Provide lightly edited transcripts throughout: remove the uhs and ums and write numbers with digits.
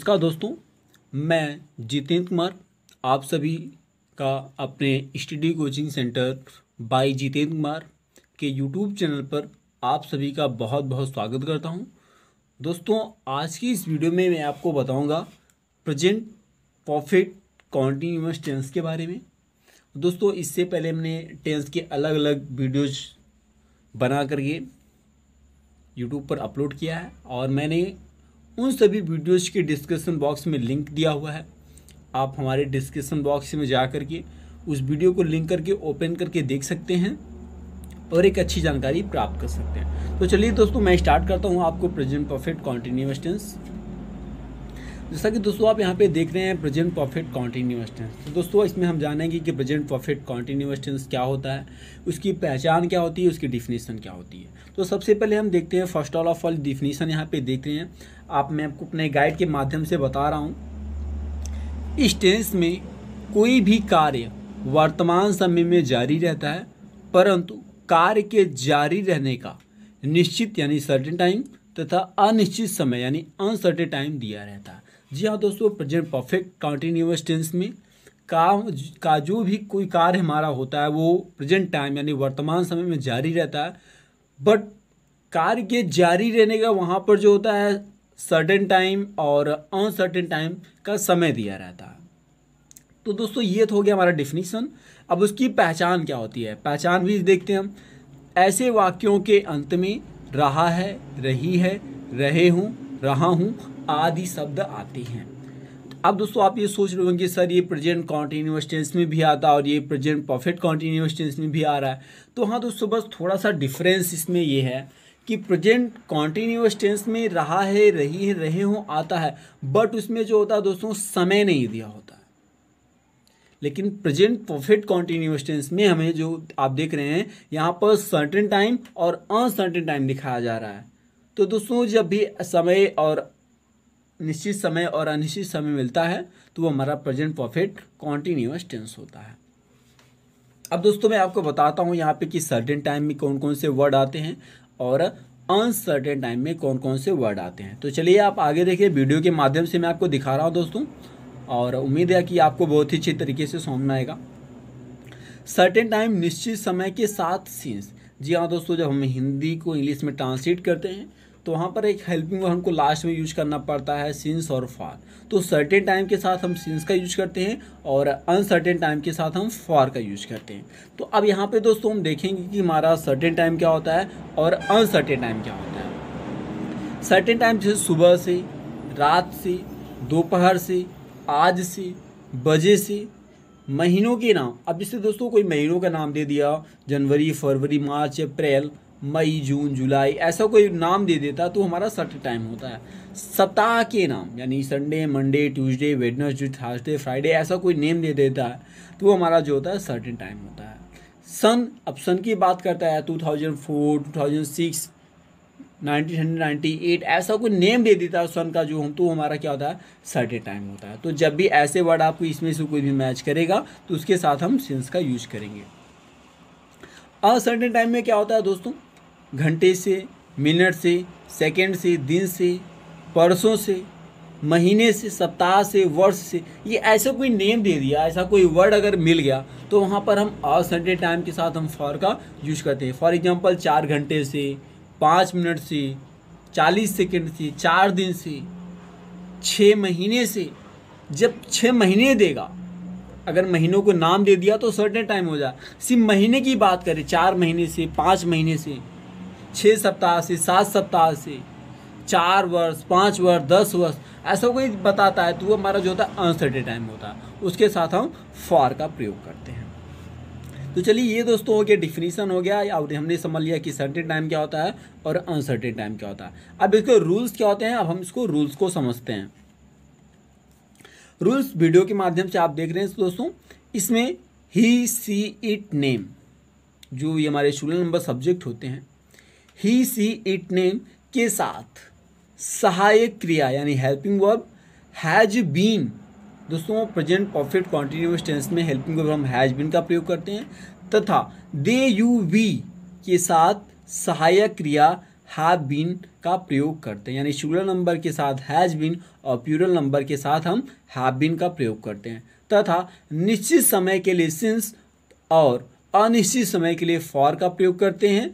नमस्कार दोस्तों, मैं जितेंद्र कुमार आप सभी का अपने study coaching centre by Jitendra Kumar के यूट्यूब चैनल पर आप सभी का बहुत बहुत स्वागत करता हूं। दोस्तों, आज की इस वीडियो में मैं आपको बताऊंगा प्रेजेंट परफेक्ट कॉन्टिन्यूअस टेंस के बारे में। दोस्तों, इससे पहले हमने टेंस के अलग अलग वीडियोज बना करके यूट्यूब पर अपलोड किया है और मैंने उन सभी वीडियोज़ के डिस्क्रिप्शन बॉक्स में लिंक दिया हुआ है। आप हमारे डिस्क्रिप्शन बॉक्स में जा करके उस वीडियो को लिंक करके ओपन करके देख सकते हैं और एक अच्छी जानकारी प्राप्त कर सकते हैं। तो चलिए दोस्तों, मैं स्टार्ट करता हूं आपको प्रेजेंट परफेक्ट कॉन्टिन्यूअस टेंस। जैसा कि दोस्तों आप यहाँ पे देख रहे हैं प्रेजेंट परफेक्ट कॉन्टिन्यूअस टेंस। तो दोस्तों, इसमें हम जानेंगे कि प्रेजेंट परफेक्ट कॉन्टिन्यूअस टेंस क्या होता है, उसकी पहचान क्या होती है, उसकी डिफिनीशन क्या होती है। तो सबसे पहले हम देखते हैं फर्स्ट ऑफ ऑल डिफिनीशन यहाँ पे देख रहे हैं मैं आपको अपने गाइड के माध्यम से बता रहा हूँ। इस टेंस में कोई भी कार्य वर्तमान समय में जारी रहता है, परंतु कार्य के जारी रहने का निश्चित यानी सर्टेन टाइम तथा अनिश्चित समय यानी अनसर्टेन टाइम दिया रहता है। जी हाँ दोस्तों, प्रेजेंट परफेक्ट कॉन्टिन्यूअस टेंस में का जो भी कोई कार्य हमारा होता है वो प्रेजेंट टाइम यानी वर्तमान समय में जारी रहता है, बट कार्य के जारी रहने का वहाँ पर जो होता है सर्टेन टाइम और अनसर्टेन टाइम का समय दिया रहता है। तो दोस्तों, ये तो हो गया हमारा डिफिनीशन। अब उसकी पहचान क्या होती है, पहचान भी देखते हैं हम। ऐसे वाक्यों के अंत में रहा है, रही है, रहे हूँ, रहा हूँ आदि शब्द आते हैं। अब दोस्तों, आप ये सोच रहे होंगे कि सर ये प्रेजेंट कॉन्टिन्यूअस टेंस में भी आता है और ये प्रेजेंट परफेक्ट कॉन्टिन्यूअस टेंस में भी आ रहा है। तो हाँ दोस्तों, बस थोड़ा सा डिफरेंस इसमें ये है कि प्रेजेंट कॉन्टिन्यूअस टेंस में रहा है, रही है, रहे हों आता है, बट उसमें जो होता है दोस्तों समय नहीं दिया होता है। लेकिन प्रेजेंट परफेक्ट कॉन्टिन्यूअस टेंस में हमें जो आप देख रहे हैं यहाँ पर सर्टेन टाइम और अनसर्टेन टाइम दिखाया जा रहा है। तो दोस्तों, जब भी समय और निश्चित समय और अनिश्चित समय मिलता है तो वो हमारा प्रेजेंट परफेक्ट कॉन्टिन्यूअस टेंस होता है। अब दोस्तों, मैं आपको बताता हूँ यहाँ पे कि सर्टेन टाइम में कौन कौन से वर्ड आते हैं और अनसर्टेन टाइम में कौन कौन से वर्ड आते हैं। तो चलिए आप आगे देखिए, वीडियो के माध्यम से मैं आपको दिखा रहा हूँ दोस्तों, और उम्मीद है कि आपको बहुत ही अच्छे तरीके से समझ में आएगा। सर्टेन टाइम निश्चित समय के साथ सिंस। जी हाँ दोस्तों, जब हम हिंदी को इंग्लिश में ट्रांसलेट करते हैं तो वहाँ पर एक हेल्पिंग वर्ब हमको लास्ट में यूज करना पड़ता है, सिंस और फॉर। तो सर्टेन टाइम के साथ हम सिंस का यूज करते हैं और अनसर्टेन टाइम के साथ हम फॉर का यूज करते हैं। तो अब यहाँ पे दोस्तों हम देखेंगे कि हमारा सर्टेन टाइम क्या होता है और अनसर्टेन टाइम क्या होता है। सर्टेन टाइम जैसे सुबह से, रात से, दोपहर से, आज से, बजे से, महीनों के नाम। अब जैसे दोस्तों कोई महीनों का नाम दे दिया, जनवरी, फरवरी, मार्च, अप्रैल, मई, जून, जुलाई, ऐसा कोई नाम दे देता तो हमारा सर्टेन टाइम होता है। सप्ताह के नाम यानी Sunday, Monday, Tuesday, Wednesday, Thursday, Friday, ऐसा कोई नेम दे देता है तो वो हमारा जो होता है सर्टेन टाइम होता है। सन, अब सन की बात करता है 2004, 2006, 1998, ऐसा कोई नेम दे देता है सन का जो हम, तो हमारा क्या होता है सर्टेन टाइम होता है। तो जब भी ऐसे वर्ड आपको इसमें से कोई भी मैच करेगा तो उसके साथ हम सिंस का यूज करेंगे। अनसर्टेन टाइम में क्या होता है दोस्तों, घंटे से, मिनट से, सेकंड से, दिन से, परसों से, महीने से, सप्ताह से, वर्ष से, ये ऐसा कोई नेम दे दिया, ऐसा कोई वर्ड अगर मिल गया तो वहाँ पर हम अनसर्टेन टाइम के साथ हम फॉर का यूज करते हैं। फॉर एग्जांपल 4 घंटे से, 5 मिनट से, 40 सेकंड से, 4 दिन से, 6 महीने से। जब 6 महीने देगा, अगर महीनों को नाम दे दिया तो सर्टेन टाइम हो जाए। सिर्फ महीने की बात करें, 4 महीने से, 5 महीने से, 6 सप्ताह से, 7 सप्ताह से, 4 वर्ष, 5 वर्ष, 10 वर्ष, ऐसा कोई बताता है तो वो हमारा जो होता है अनसर्टेन टाइम होता है, उसके साथ हम फॉर का प्रयोग करते हैं। तो चलिए, ये दोस्तों हो गया, डिफिनीशन हो गया, और हमने समझ लिया कि सर्टेन टाइम क्या होता है और अनसर्टेन टाइम क्या होता है। अब इसके रूल्स क्या होते हैं, अब हम इसको रूल्स को समझते हैं। रूल्स वीडियो के माध्यम से आप देख रहे हैं दोस्तों। इसमें ही, सी, इट, नेम, जो ये हमारे शून्य नंबर सब्जेक्ट होते हैं, ही, सी, इट, नेम के साथ सहायक क्रिया यानी हेल्पिंग वर्ब हैज बीन। दोस्तों, प्रेजेंट परफेक्ट कॉन्टिन्यूअस टेंस में हेल्पिंग वर्ब हम हैज बीन का प्रयोग करते हैं, तथा दे, यू, वी के साथ सहायक क्रिया हैव बीन का प्रयोग करते हैं, यानी सिंगुलर नंबर के साथ हैज बीन और प्लूरल नंबर के साथ हम हैव बीन का प्रयोग करते हैं। तथा निश्चित समय के लिए सिंस और अनिश्चित समय के लिए फॉर का प्रयोग करते हैं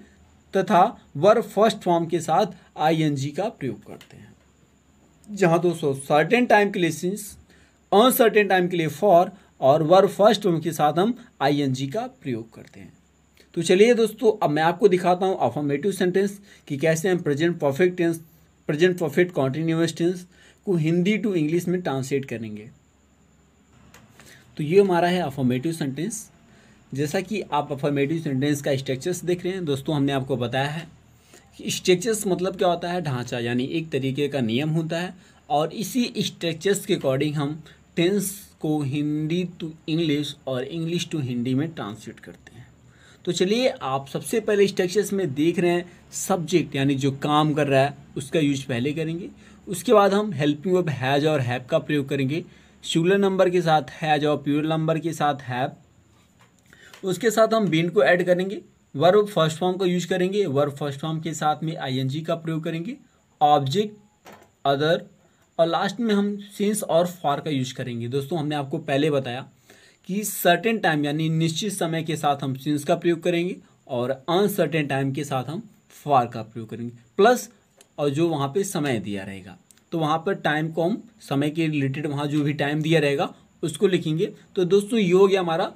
तथा वर्ब फर्स्ट फॉर्म के साथ आईएनजी का प्रयोग करते हैं। जहाँ दोस्तों सर्टेन टाइम के लिए सिंस, अनसर्टेन टाइम के लिए फॉर और वर्ब फर्स्ट फॉर्म के साथ हम आईएनजी का प्रयोग करते हैं। तो चलिए दोस्तों, अब मैं आपको दिखाता हूँ अफर्मेटिव सेंटेंस कि कैसे हम present perfect tense, present perfect continuous tense को हिंदी टू इंग्लिश में ट्रांसलेट करेंगे। तो ये हमारा है अफर्मेटिव सेंटेंस। जैसा कि आप अफर्मेटिव सेंटेंस का स्ट्रक्चर्स देख रहे हैं दोस्तों, हमने आपको बताया है कि स्ट्रक्चर्स मतलब क्या होता है, ढांचा, यानी एक तरीके का नियम होता है और इसी स्ट्रक्चर्स के अकॉर्डिंग हम टेंस को हिंदी टू इंग्लिश और इंग्लिश टू हिंदी में ट्रांसलेट करते हैं। तो चलिए, आप सबसे पहले स्ट्रक्चर्स में देख रहे हैं सब्जेक्ट, यानी जो काम कर रहा है उसका यूज पहले करेंगे। उसके बाद हम हेल्पिंग वर्ब हैज और हैव का प्रयोग करेंगे, सिंगुलर नंबर के साथ हैज और प्लूरल नंबर के साथ हैव। उसके साथ हम बीन को ऐड करेंगे, वर्ब फर्स्ट फॉर्म का यूज करेंगे, वर्ब फर्स्ट फॉर्म के साथ में आईएनजी का प्रयोग करेंगे, ऑब्जेक्ट, अदर और लास्ट में हम सिंस और फॉर का यूज करेंगे। दोस्तों, हमने आपको पहले बताया कि सर्टेन टाइम यानी निश्चित समय के साथ हम सिंस का प्रयोग करेंगे और अनसर्टेन टाइम के साथ हम फॉर का प्रयोग करेंगे, प्लस और जो वहाँ पे समय दिया रहेगा तो वहाँ पर टाइम को हम समय के रिलेटेड वहाँ जो भी टाइम दिया रहेगा उसको लिखेंगे। तो दोस्तों, ये हो गया हमारा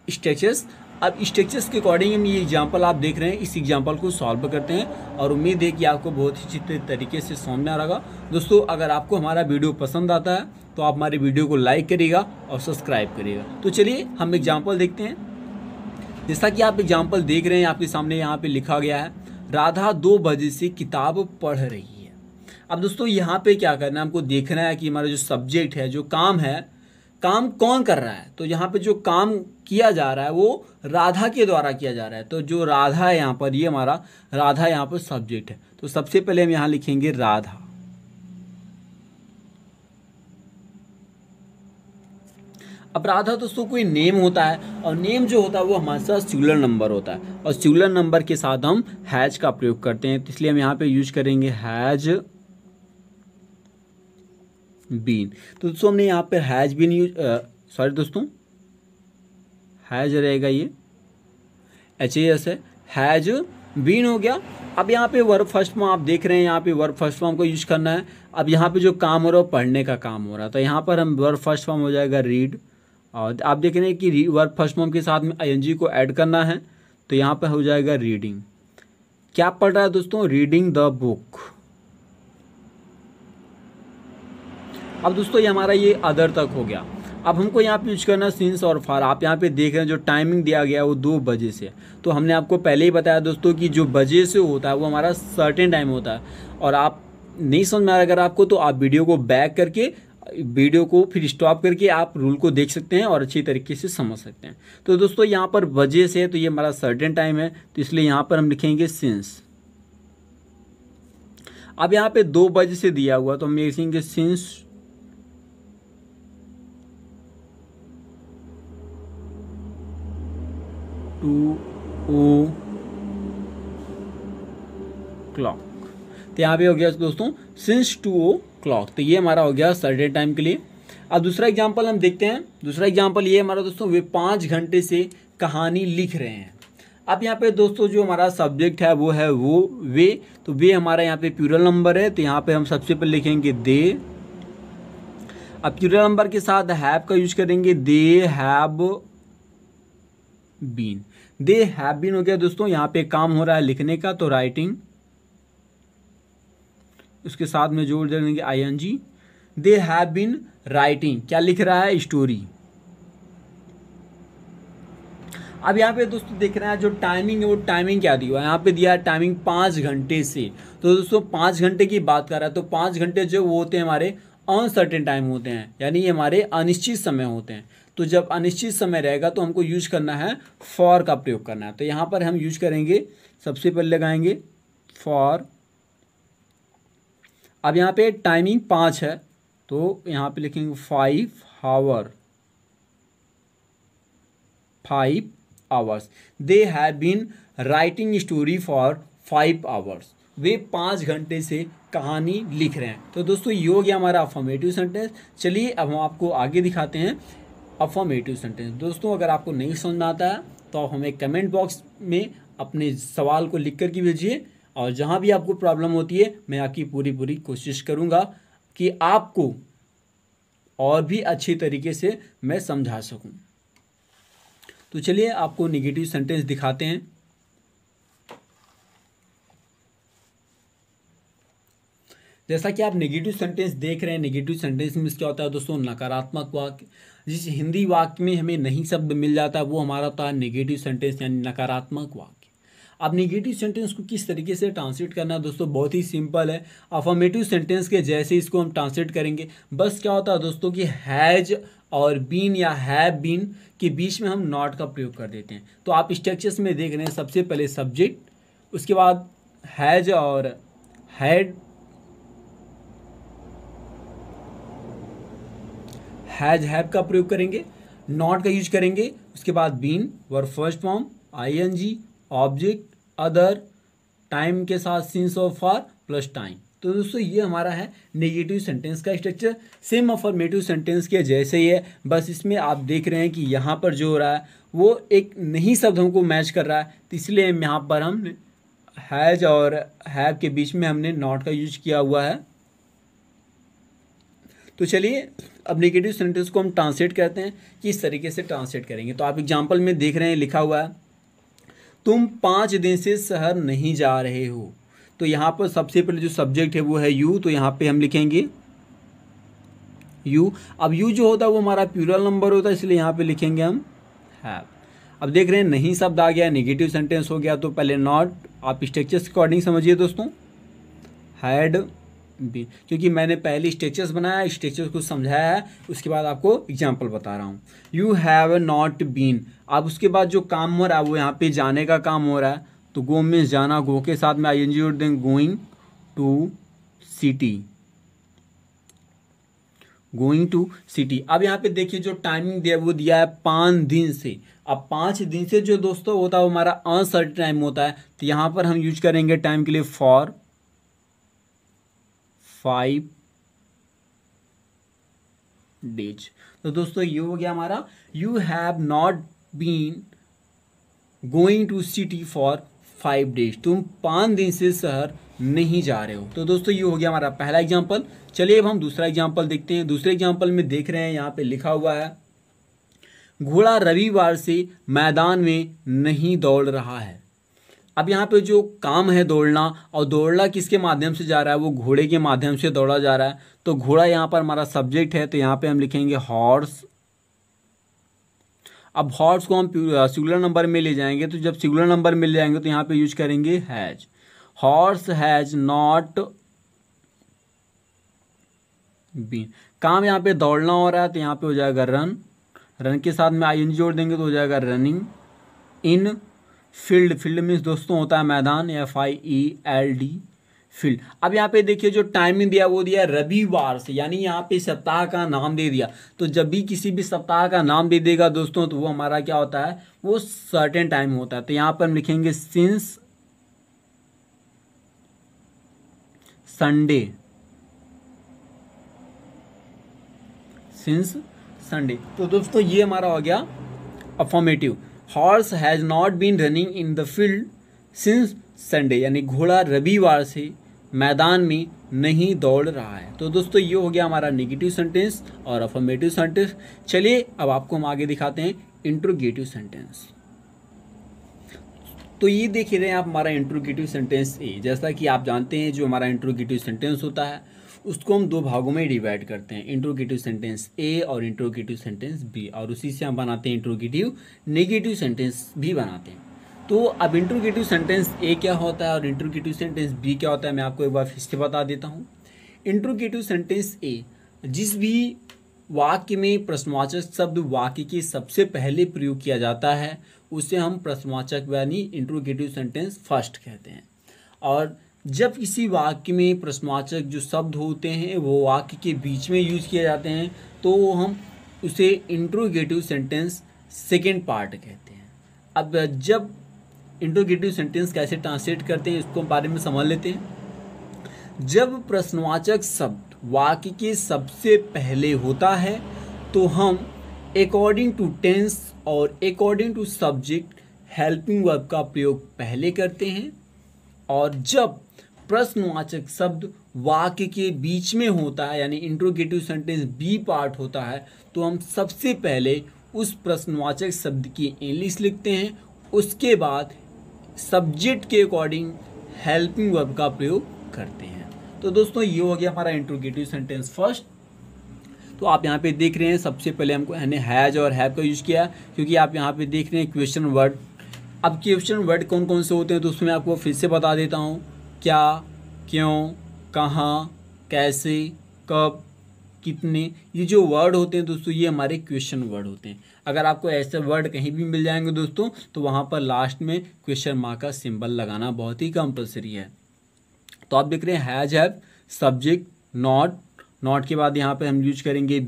स्ट्रक्चर्स। अब स्ट्रक्चर्स के अकॉर्डिंग हम ये एग्जांपल आप देख रहे हैं, इस एग्जांपल को सॉल्व करते हैं और उम्मीद है कि आपको बहुत ही अच्छे तरीके से समझ में आ रहा होगा। दोस्तों, अगर आपको हमारा वीडियो पसंद आता है तो आप हमारे वीडियो को लाइक करिएगा और सब्सक्राइब करिएगा। तो चलिए हम एग्जाम्पल देखते हैं। जैसा कि आप एग्जाम्पल देख रहे हैं, आपके सामने यहाँ पे लिखा गया है, राधा 2 बजे से किताब पढ़ रही है। अब दोस्तों, यहाँ पे क्या करना है, हमको देखना है कि हमारा जो सब्जेक्ट है, जो काम है, काम कौन कर रहा है। तो यहाँ पे जो काम किया जा रहा है वो राधा के द्वारा किया जा रहा है। तो जो राधा है यहाँ पर, ये हमारा राधा यहाँ पर सब्जेक्ट है। तो सबसे पहले हम यहाँ लिखेंगे राधा। अब राधा दोस्तों कोई नेम होता है और नेम जो होता है वो हमारे साथ सिंगुलर नंबर होता है और सिंगुलर नंबर के साथ हम हैज का प्रयोग करते हैं। तो इसलिए हम यहाँ पे यूज करेंगे हैज बीन। तो दोस्तों, हमने यहाँ पे हैज बीन यूज, सॉरी दोस्तों, हैज रहेगा, ये HAS है, हैज बीन हो गया। अब यहाँ पे वर्ब फर्स्ट फॉर्म आप देख रहे हैं, यहाँ पे वर्ब फर्स्ट फॉर्म को यूज करना है। अब यहाँ पे जो काम हो रहा है वो पढ़ने का काम हो रहा है, तो यहाँ पर हम वर्ब फर्स्ट फॉर्म हो जाएगा रीड। और आप देख रहे हैं कि वर्ब फर्स्ट फॉर्म के साथ में ING को ऐड करना है, तो यहाँ पर हो जाएगा रीडिंग। क्या पढ़ रहा है दोस्तों, रीडिंग द बुक। अब दोस्तों, ये हमारा ये अदर तक हो गया। अब हमको यहाँ पे यूज करना सिंस और फॉर। आप यहाँ पे देख रहे हैं जो टाइमिंग दिया गया है वो 2 बजे से। तो हमने आपको पहले ही बताया दोस्तों कि जो बजे से होता है वो हमारा सर्टेन टाइम होता है। और आप नहीं समझ में आ रहा अगर आपको, तो आप वीडियो को बैक करके, वीडियो को फिर स्टॉप करके आप रूल को देख सकते हैं और अच्छी तरीके से समझ सकते हैं। तो दोस्तों, यहाँ पर बजे से है तो ये हमारा सर्टेन टाइम है, तो इसलिए यहाँ पर हम लिखेंगे सिंस। अब यहाँ पे 2 बजे से दिया हुआ तो हम लिखेंगे सिंस 2 o'clock। तो यहाँ पे हो गया दोस्तों सिंस 2 o'clock। तो ये हमारा हो गया सर्टेन टाइम के लिए। अब दूसरा एग्जांपल हम देखते हैं। दूसरा एग्जांपल ये हमारा दोस्तों, वे 5 घंटे से कहानी लिख रहे हैं। अब यहाँ पे दोस्तों जो हमारा सब्जेक्ट है वो है वो वे। तो वे हमारा यहाँ पे प्लूरल नंबर है, तो यहाँ पे हम सबसे पहले लिखेंगे दे। अब प्लूरल नंबर के साथ हैव का यूज करेंगे, they have been. They have been हो गया दोस्तों, यहाँ पे काम हो रहा है लिखने का, तो राइटिंग। उसके साथ में जोड़ देंगे ING। They have been writing, क्या लिख रहा है, स्टोरी। अब यहाँ पे दोस्तों देख रहे हैं जो टाइमिंग है वो टाइमिंग क्या दिया है, यहाँ पे दिया है टाइमिंग 5 घंटे से। तो दोस्तों 5 घंटे की बात कर रहा है, तो 5 घंटे जो वो होते हैं हमारे अनसर्टेन टाइम होते हैं, यानी ये हमारे अनिश्चित समय होते हैं। तो जब अनिश्चित समय रहेगा तो हमको यूज करना है फॉर का प्रयोग करना है। तो यहाँ पर हम यूज करेंगे, सबसे पहले लगाएंगे फॉर। अब यहाँ पे टाइमिंग 5 है तो यहाँ पे लिखेंगे 5 hours. They have been writing story for 5 hours. वे 5 घंटे से कहानी लिख रहे हैं। तो दोस्तों ये हो गया हमारा अफर्मेटिव सेंटेंस। चलिए अब हम आपको आगे दिखाते हैं अफर्मेटिव सेंटेंस। दोस्तों अगर आपको नहीं समझ में आता है तो आप हमें कमेंट बॉक्स में अपने सवाल को लिख कर के भेजिए, और जहाँ भी आपको प्रॉब्लम होती है मैं आपकी पूरी कोशिश करूँगा कि आपको और भी अच्छी तरीके से मैं समझा सकूँ। तो चलिए आपको नेगेटिव सेंटेंस दिखाते हैं। जैसा कि आप नेगेटिव सेंटेंस देख रहे हैं, नेगेटिव सेंटेंस में क्या होता है दोस्तों, नकारात्मक वाक्य। जिस हिंदी वाक्य में हमें नहीं शब्द मिल जाता है वो हमारा होता है नेगेटिव सेंटेंस यानी नकारात्मक वाक्य। अब नेगेटिव सेंटेंस को किस तरीके से ट्रांसलेट करना है दोस्तों, बहुत ही सिंपल है। अफर्मेटिव सेंटेंस के जैसे इसको हम ट्रांसलेट करेंगे। बस क्या होता है दोस्तों कि हैज और बीन या हैव बीन के बीच में हम नॉट का प्रयोग कर देते हैं। तो आप स्ट्रक्चर्स में देख रहे हैं, सबसे पहले सब्जेक्ट, उसके बाद हैज और हैड, हैज हैव का प्रयोग करेंगे, नॉट का यूज करेंगे, उसके बाद been verb first form, ING, object, other, time के साथ सिंस और फॉर प्लस टाइम। तो दोस्तों ये हमारा है नेगेटिव सेंटेंस का स्ट्रक्चर। सेम अफर्मेटिव सेंटेंस के जैसे ही है, बस इसमें आप देख रहे हैं कि यहाँ पर जो हो रहा है वो एक नहीं शब्द हमको मैच कर रहा है, तो इसलिए यहाँ पर हम हैज और हैव के बीच में हमने नॉट का यूज किया हुआ है। तो चलिए अब नेगेटिव सेंटेंस को हम ट्रांसलेट करते हैं कि इस तरीके से ट्रांसलेट करेंगे। तो आप एग्जाम्पल में देख रहे हैं लिखा हुआ है, तुम 5 दिन से शहर नहीं जा रहे हो। तो यहाँ पर सबसे पहले जो सब्जेक्ट है वो है यू, तो यहाँ पे हम लिखेंगे यू। अब यू जो होता है वो हमारा प्लूरल नंबर होता है, इसलिए यहाँ पे लिखेंगे हम हैव। अब देख रहे हैं नहीं शब्द आ गया, नेगेटिव सेंटेंस हो गया। तो पहले नॉट, आप स्ट्रक्चर्स के अकॉर्डिंग समझिए दोस्तों, हैड बीन, क्योंकि मैंने पहले स्ट्रक्चर्स बनाया, स्ट्रक्चर्स को समझाया है, उसके बाद आपको एग्जाम्पल बता रहा हूँ। You have not been. अब उसके बाद जो काम हो रहा है वो यहाँ पे जाने का काम हो रहा है, तो गो मीन्स जाना, गो के साथ में आईएनजी जोड़ देंगे, going to city, going to city. अब यहाँ पे देखिए जो टाइमिंग दिया वो दिया है 5 दिन से। अब 5 दिन से जो दोस्तों होता है वो हमारा अनसर्टेन टाइम होता है, तो यहाँ पर हम यूज करेंगे टाइम के लिए फॉर 5 डेज। तो दोस्तों ये हो गया हमारा you have not been going to city for 5 days. तुम 5 दिन से शहर नहीं जा रहे हो। तो दोस्तों ये हो गया हमारा पहला एग्जाम्पल। चलिए अब हम दूसरा एग्जाम्पल देखते हैं। दूसरे एग्जाम्पल में देख रहे हैं यहाँ पे लिखा हुआ है, घोड़ा रविवार से मैदान में नहीं दौड़ रहा है। अब यहाँ पे जो काम है दौड़ना, और दौड़ना किसके माध्यम से जा रहा है, वो घोड़े के माध्यम से दौड़ा जा रहा है। तो घोड़ा यहाँ पर हमारा सब्जेक्ट है, तो यहाँ पे हम लिखेंगे हॉर्स। अब हॉर्स को हम सिंगुलर नंबर में ले जाएंगे, तो जब सिंगुलर नंबर मिल जाएंगे तो यहाँ पे यूज करेंगे has. Horse has not been. काम यहाँ पे दौड़ना हो रहा है, तो यहाँ पे हो जाएगा रन। रन के साथ में आईएनजी जोड़ देंगे तो हो जाएगा रनिंग। इन फील्ड, फील्ड मीन्स दोस्तों होता है मैदान, FIELD, फील्ड। अब यहाँ पे देखिए जो टाइमिंग दिया वो दिया रविवार से, यानी यहाँ पे सप्ताह का नाम दे दिया। तो जब भी किसी भी सप्ताह का नाम दे देगा दोस्तों, तो वो हमारा क्या होता है, वो सर्टेन टाइम होता है। तो यहाँ पर हम लिखेंगे सिंस संडे, सिंस संडे। तो दोस्तों ये हमारा हो गया affirmative. Horse has not been running in the field since Sunday, यानी घोड़ा रविवार से मैदान में नहीं दौड़ रहा है। तो दोस्तों ये हो गया हमारा नेगेटिव सेंटेंस और अफर्मेटिव सेंटेंस। चलिए अब आपको हम आगे दिखाते हैं इंट्रोगेटिव सेंटेंस। तो ये देख रहे हैं आप हमारा इंट्रोगेटिव सेंटेंस ए। जैसा कि आप जानते हैं जो हमारा इंट्रोगेटिव सेंटेंस होता है उसको हम 2 भागों में डिवाइड करते हैं, इंट्रोगेटिव सेंटेंस ए और इंट्रोगेटिव सेंटेंस बी, और उसी से हम बनाते हैं इंट्रोगेटिव नेगेटिव सेंटेंस भी बनाते हैं। तो अब इंट्रोगेटिव सेंटेंस ए क्या होता है और इंट्रोगेटिव सेंटेंस बी क्या होता है, मैं आपको एक बार फिर से बता देता हूँ। इंट्रोगेटिव सेंटेंस ए, जिस भी वाक्य में प्रश्नवाचक शब्द वाक्य के सबसे पहले प्रयोग किया जाता है उसे हम प्रश्नवाचक यानी इंट्रोगेटिव सेंटेंस फर्स्ट कहते हैं। और जब किसी वाक्य में प्रश्नवाचक जो शब्द होते हैं वो वाक्य के बीच में यूज किए जाते हैं तो हम उसे इंट्रोगेटिव सेंटेंस सेकेंड पार्ट कहते हैं। अब जब इंट्रोगेटिव सेंटेंस कैसे ट्रांसलेट करते हैं इसको बारे में समझ लेते हैं। जब प्रश्नवाचक शब्द वाक्य के सबसे पहले होता है तो हम अकॉर्डिंग टू टेंस और according to subject helping verb का प्रयोग पहले करते हैं, और जब प्रश्नवाचक शब्द वाक्य के बीच में होता है यानी इंट्रोगेटिव सेंटेंस बी पार्ट होता है तो हम सबसे पहले उस प्रश्नवाचक शब्द की इंग्लिश लिखते हैं, उसके बाद सब्जेक्ट के अकॉर्डिंग हेल्पिंग वर्ब का प्रयोग करते हैं। तो दोस्तों ये हो गया हमारा इंट्रोगेटिव सेंटेंस फर्स्ट। तो आप यहाँ पे देख रहे हैं सबसे पहले हमको हैज और हैव का यूज किया, क्योंकि आप यहाँ पे देख रहे हैं क्वेश्चन वर्ड। अब क्वेश्चन वर्ड कौन कौन से होते हैं तो उसमें आपको फिर से बता देता हूँ, क्या, क्यों, कहाँ, कैसे, कब, कितने, ये जो वर्ड होते हैं दोस्तों ये हमारे क्वेश्चन वर्ड होते हैं। अगर आपको ऐसे वर्ड कहीं भी मिल जाएंगे दोस्तों तो वहाँ पर लास्ट में क्वेश्चन मार्क का सिंबल लगाना बहुत ही कंपलसरी है। तो आप देख रहे हैं हैज, हैव, सब्जेक्ट, नॉट के बाद यहाँ पे हम यूज करेंगे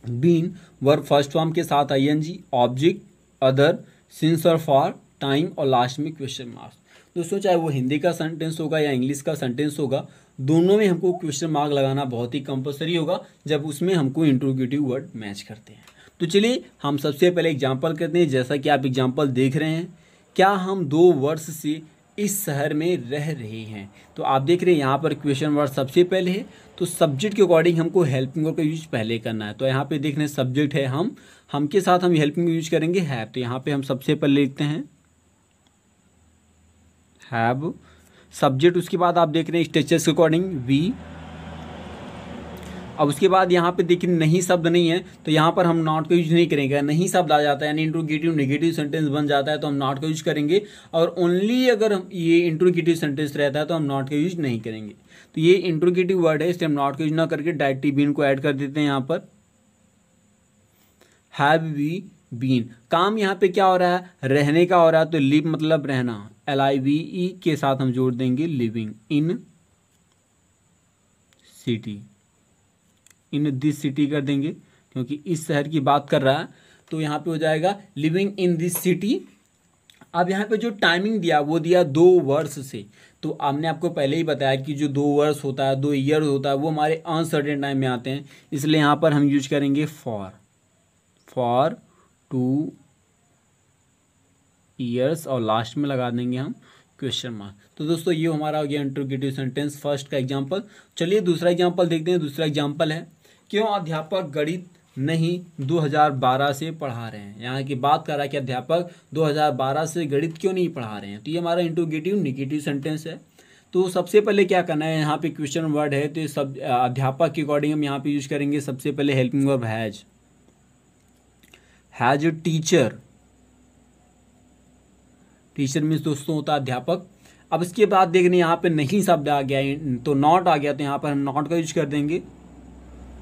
बीन वर्ब फर्स्ट फॉर्म के साथ आईएनजी, ऑब्जेक्ट, अदर, सिंस और फॉर, टाइम और लास्ट में क्वेश्चन मार्क्स। दोस्तों चाहे वो हिंदी का सेंटेंस होगा या इंग्लिश का सेंटेंस होगा, दोनों में हमको क्वेश्चन मार्क लगाना बहुत ही कंपलसरी होगा जब उसमें हमको इंट्रोगेटिव वर्ड मैच करते हैं। तो चलिए हम सबसे पहले एग्जांपल करते हैं। जैसा कि आप एग्जांपल देख रहे हैं, क्या हम 2 वर्ष से इस शहर में रह रहे हैं। तो आप देख रहे हैं यहाँ पर क्वेश्चन वर्ड सबसे पहले है, तो सब्जेक्ट के अकॉर्डिंग हमको हेल्पिंग वर्ब का यूज पहले करना है। तो यहाँ पे देख रहे हैं सब्जेक्ट है हम के साथ हम हेल्पिंग यूज करेंगे हैव। तो यहाँ पे हम सबसे पहले लिखते हैं हैव सब्जेक्ट, उसके बाद आप देख रहे हैं स्ट्रक्चर्स के अकॉर्डिंग वी। अब उसके बाद यहाँ पे देखिए नहीं शब्द नहीं है तो यहाँ पर हम नॉट का यूज नहीं करेंगे। नहीं शब्द आ जाता है यानी इंट्रोगेटिव नेगेटिव सेंटेंस बन जाता है तो हम नॉट का यूज करेंगे, और ओनली अगर हम ये इंट्रोगेटिव सेंटेंस रहता है तो हम नॉट का यूज नहीं करेंगे। तो ये इंट्रोगेटिव वर्ड है इसलिए हम नॉट का यूज ना करके डायरेक्टली बीन को ऐड कर देते हैं। यहाँ पर हैव वी बीन, काम यहाँ पे क्या हो रहा है, रहने का हो रहा है, तो लिव मतलब रहना, LIVE के साथ हम जोड़ देंगे living in city, in this city कर देंगे क्योंकि इस शहर की बात कर रहा है। तो यहाँ पे हो जाएगा लिविंग इन दिस सिटी। अब यहाँ पे जो टाइमिंग दिया वो दिया 2 वर्ष से। तो हमने आपको पहले ही बताया कि जो 2 वर्ष होता है, 2 ईयर होता है, वो हमारे अनसर्टेन टाइम में आते हैं, इसलिए यहाँ पर हम यूज करेंगे फॉर 2 ईयर्स और लास्ट में लगा देंगे हम क्वेश्चन मार्क। तो दोस्तों ये हमारा हो गया इंट्रोगेटिव सेंटेंस फर्स्ट का एग्जांपल। चलिए दूसरा एग्जांपल देखते हैं। दूसरा एग्जांपल है, क्यों अध्यापक गणित नहीं 2012 से पढ़ा रहे हैं। यहाँ की बात कर रहा है कि अध्यापक 2012 से गणित क्यों नहीं पढ़ा रहे हैं। तो ये हमारा इंट्रोगेटिव नेगेटिव सेंटेंस है। तो सबसे पहले क्या करना है, यहाँ पे क्वेश्चन वर्ड है तो सब अध्यापक के अकॉर्डिंग हम यहाँ पे यूज करेंगे सबसे पहले helping verb has teacher means दोस्तों होता है अध्यापक। अब इसके बाद देखने यहाँ पे नहीं शब्द आ गया तो नॉट आ गया, तो यहाँ पर हम नॉट का यूज कर देंगे।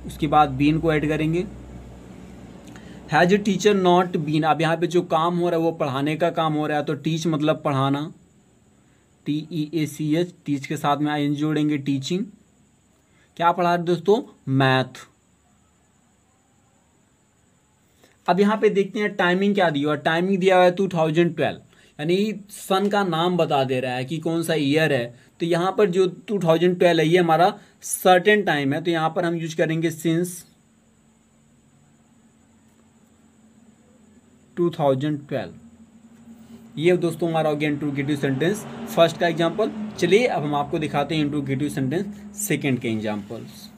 उसके बाद बीन को ऐड करेंगे, हैज टीचर नॉट बीन। अब यहाँ पे जो काम हो रहा है वो पढ़ाने का काम हो रहा है, तो टीच मतलब पढ़ाना, TEACH, टीच के साथ में ING जोड़ेंगे, टीचिंग। क्या पढ़ा रहे दोस्तों, मैथ। अब यहाँ पे देखते हैं टाइमिंग क्या दी हुआ है। टाइमिंग दिया हुआ है 2012, यानी सन का नाम बता दे रहा है कि कौन सा ईयर है। तो यहाँ पर जो 2012 है ये हमारा सर्टेन टाइम है, तो यहाँ पर हम यूज करेंगे सिंस 2012। ये दोस्तों हमारा हो गया इंट्रोगेटिव सेंटेंस फर्स्ट का एग्जांपल। चलिए अब हम आपको दिखाते हैं इंट्रोगेटिव सेंटेंस सेकंड के एग्जांपल्स।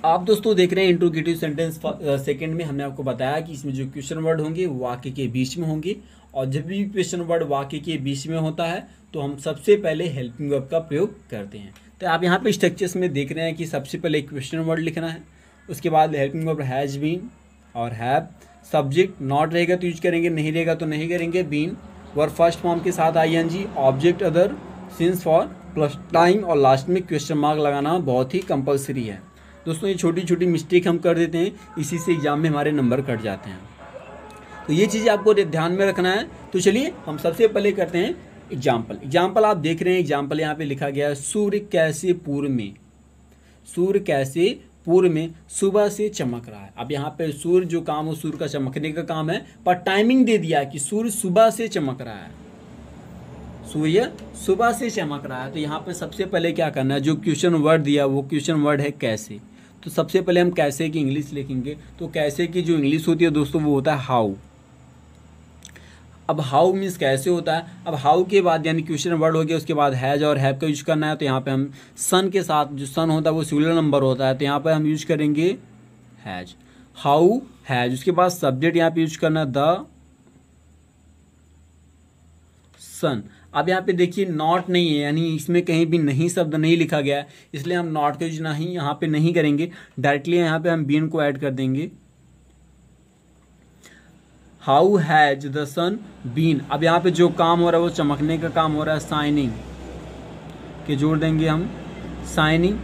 आप दोस्तों देख रहे हैं इंट्रोगेटिव सेंटेंस सेकंड में हमने आपको बताया कि इसमें जो क्वेश्चन वर्ड होंगे वो वाक्य के बीच में होंगे, और जब भी क्वेश्चन वर्ड वाक्य के बीच में होता है तो हम सबसे पहले हेल्पिंग वर्ब का प्रयोग करते हैं। तो आप यहाँ पे स्ट्रक्चर्स में देख रहे हैं कि सबसे पहले क्वेश्चन वर्ड लिखना है, उसके बाद हेल्पिंग वर्ब हैज बीन और हैव, सब्जेक्ट नॉट रहेगा तो यूज करेंगे, नहीं रहेगा तो नहीं करेंगे, बीन, वर्ब फर्स्ट फॉर्म के साथ ING, object other, since for plus time, और लास्ट में क्वेश्चन मार्क लगाना बहुत ही कंपलसरी है। दोस्तों ये छोटी छोटी मिस्टेक हम कर देते हैं, इसी से एग्जाम में हमारे नंबर कट जाते हैं, तो ये चीज़ आपको ध्यान में रखना है। तो चलिए हम सबसे पहले करते हैं एग्जाम्पल आप देख रहे हैं एग्जाम्पल यहाँ पे लिखा गया है, सूर्य कैसे पूर्व में, सूर्य कैसे पूर्व में सुबह से चमक रहा है। अब यहाँ पे सूर्य जो काम हो सूर्य का चमकने का काम है, पर टाइमिंग दे दिया है कि सूर्य सुबह से चमक रहा है, सूर्य सुबह से चमक रहा है। तो यहाँ पे सबसे पहले क्या करना है, जो क्वेश्चन वर्ड दिया वो क्वेश्चन वर्ड है कैसे। तो सबसे पहले हम कैसे की इंग्लिश लिखेंगे। तो कैसे की जो इंग्लिश होती है दोस्तों वो होता है हाउ। अब हाउ मीन्स कैसे होता है। अब हाउ के बाद यानी क्वेश्चन वर्ड हो गया, उसके बाद हैज और हैव का यूज करना है। तो यहाँ पे हम सन के साथ, जो सन होता है वो सिंगुलर नंबर होता है, तो यहाँ पे हम यूज करेंगे हैज, हाउ हैज। उसके बाद सब्जेक्ट यहाँ पे यूज करना है द सन। अब यहाँ पे देखिए नॉट नहीं है, यानी इसमें कहीं भी नहीं शब्द नहीं लिखा गया है, इसलिए हम नॉट का यूज नहीं यहाँ पे नहीं करेंगे, डायरेक्टली यहाँ पे हम बीन को ऐड कर देंगे। How has the sun been. अब यहाँ पे जो काम हो रहा है वो चमकने का काम हो रहा है, शाइनिंग के जोड़ देंगे हम, shining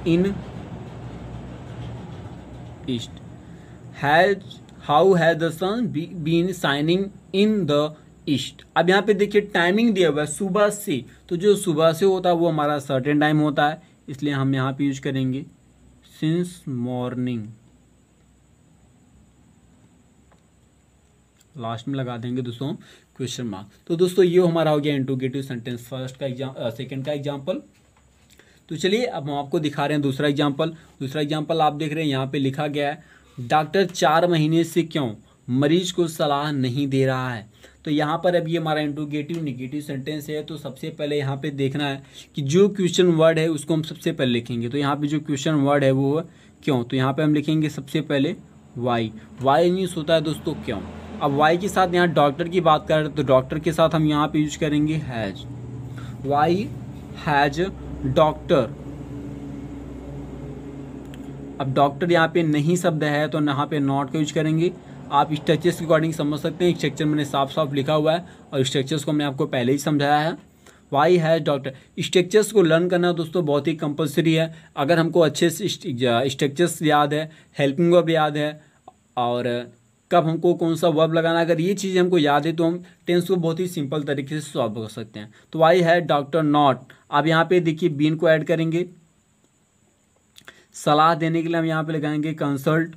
in east. Has, how has the sun been shining in the east. अब यहाँ पे देखिए टाइमिंग दिया हुआ है सुबह से, तो जो सुबह से होता है वो हमारा सर्टेन टाइम होता है, इसलिए हम यहाँ पे यूज करेंगे सिंस मॉर्निंग। लास्ट में लगा देंगे दोस्तों क्वेश्चन मार्क। तो दोस्तों ये हमारा हो गया इंट्रोगेटिव सेंटेंस फर्स्ट का सेकंड का एग्जांपल। तो चलिए अब हम आपको दिखा रहे हैं दूसरा एग्जांपल। दूसरा एग्जांपल आप देख रहे हैं यहाँ पे लिखा गया है, डॉक्टर 4 महीने से क्यों मरीज को सलाह नहीं दे रहा है। तो यहाँ पर अब ये हमारा इंट्रोगेटिव नेगेटिव सेंटेंस है। तो सबसे पहले यहाँ पे देखना है कि जो क्वेश्चन वर्ड है उसको हम सबसे पहले लिखेंगे। तो यहाँ पे जो क्वेश्चन वर्ड है वो क्यों, तो यहाँ पे हम लिखेंगे सबसे पहले वाई। वाई मीन्स होता है दोस्तों क्यों। अब वाई के साथ यहाँ डॉक्टर की बात कर रहे हैं, तो डॉक्टर के साथ हम यहाँ पे यूज करेंगे हैज, वाई हैज डॉक्टर। अब डॉक्टर यहाँ पे नहीं शब्द है तो यहाँ पे नॉट का यूज करेंगे। आप स्ट्रक्चर्स के अकॉर्डिंग समझ सकते हैं, स्ट्रक्चर मैंने साफ साफ लिखा हुआ है और स्ट्रक्चर्स को मैंने आपको पहले ही समझाया है। Why has doctor. स्ट्रक्चर्स को लर्न करना दोस्तों बहुत ही कंपलसरी है। अगर हमको अच्छे से स्ट्रक्चर्स याद है, हेल्पिंग वर्ब याद है और कब हमको कौन सा वर्ब लगाना, अगर ये चीज़ें हमको याद है तो हम टेंस को बहुत ही सिंपल तरीके से सॉल्व कर सकते हैं। तो वाई हैज डॉक्टर नॉट। अब यहाँ पे देखिए बीन को ऐड करेंगे, सलाह देने के लिए हम यहाँ पे लगाएंगे कंसल्ट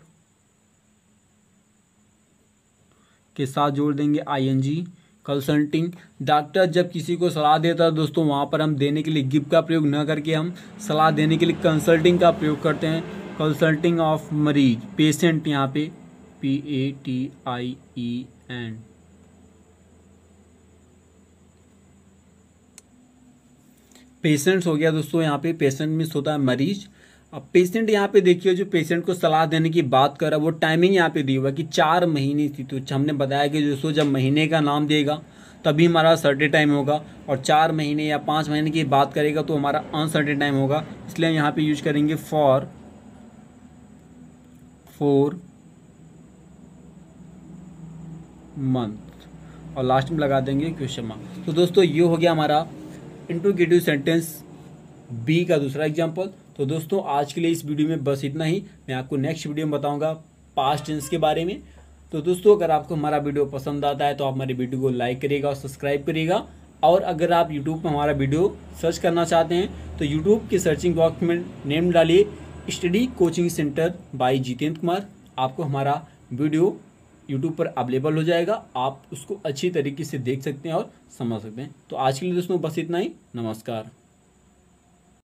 के साथ जोड़ देंगे आईएनजी, कंसल्टिंग। डॉक्टर जब किसी को सलाह देता है दोस्तों, वहाँ पर हम देने के लिए गिव का प्रयोग न करके हम सलाह देने के लिए कंसल्टिंग का प्रयोग करते हैं। कंसल्टिंग ऑफ मरीज, पेशेंट यहाँ पे PATIEN। पेशेंट्स हो गया दोस्तों, यहाँ पे पेशेंट मीन्स होता है मरीज। अब पेशेंट यहाँ पे देखिए जो पेशेंट को सलाह देने की बात कर रहा है वो टाइमिंग यहाँ पे दी हुआ कि 4 महीने थी। तो हमने बताया कि दोस्तों जब महीने का नाम देगा तभी हमारा सर्टेन टाइम होगा, और 4 महीने या 5 महीने की बात करेगा तो हमारा अनसर्टेन टाइम होगा, इसलिए हम यहाँ पे यूज करेंगे फॉर 4 मंथ और लास्ट में लगा देंगे क्वेश्चन मार्क। तो दोस्तों ये हो गया हमारा इंट्रोगेटिव सेंटेंस बी का दूसरा एग्जांपल। तो दोस्तों आज के लिए इस वीडियो में बस इतना ही। मैं आपको नेक्स्ट वीडियो में बताऊंगा पास्ट टेंस के बारे में। तो दोस्तों अगर आपको हमारा वीडियो पसंद आता है तो आप हमारे वीडियो को लाइक करिएगा और सब्सक्राइब करिएगा। और अगर आप यूट्यूब पर हमारा वीडियो सर्च करना चाहते हैं तो यूट्यूब के सर्चिंग बॉक्स में नेम डालिए study coaching centre by Jitendra Kumar. आपको हमारा वीडियो यूट्यूब पर अवेलेबल हो जाएगा, आप उसको अच्छी तरीके से देख सकते हैं और समझ सकते हैं। तो आज के लिए दोस्तों बस इतना ही। नमस्कार।